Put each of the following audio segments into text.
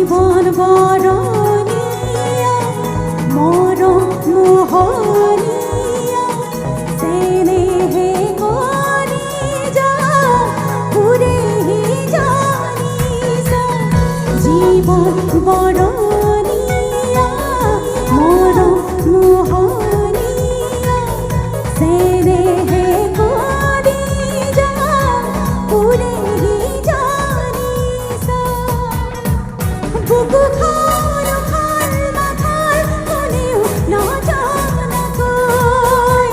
জীবন বরণীয়া মরম মোহনীয়া স্নেহে করি যা পুরে জানিসা জীবন বরণীয়া মরম মোহনীয়া স্নেহে করি যা পুরে জানিসা বুকু খার খার মাথার কোনেও না জানা কই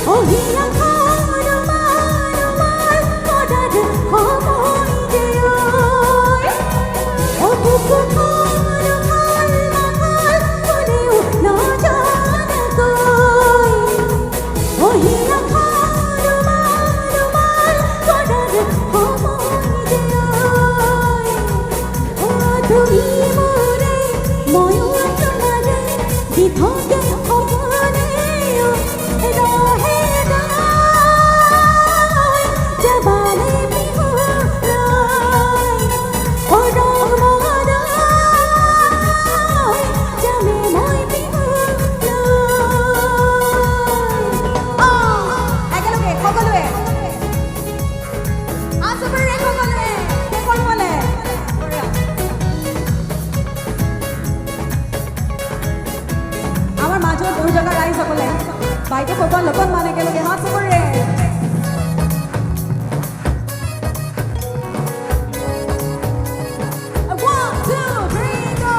ওহিয়া খার মার মার করার সময় যে ওই ও বুকু খার খার মাথার কোনেও না জানা কই ওহিয়া খার মার মার করার সময় যে ওই ও তুমি মোরে ময়ূর তোমারে বিধকে অমরে রহে রায় জবানে বিহু রায় ও রহমরায় জমে মই বিহু রায় একেলগে সকলোৱে আচুবৰে সকলোৱে দেখোন বলে আমাৰ মাজত বহু জেগা ৰাইজসকলে বাইকে ফটোৱা লগত মানে একেলগে হাত চবৰে One, two, three, go!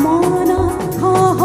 মন খহ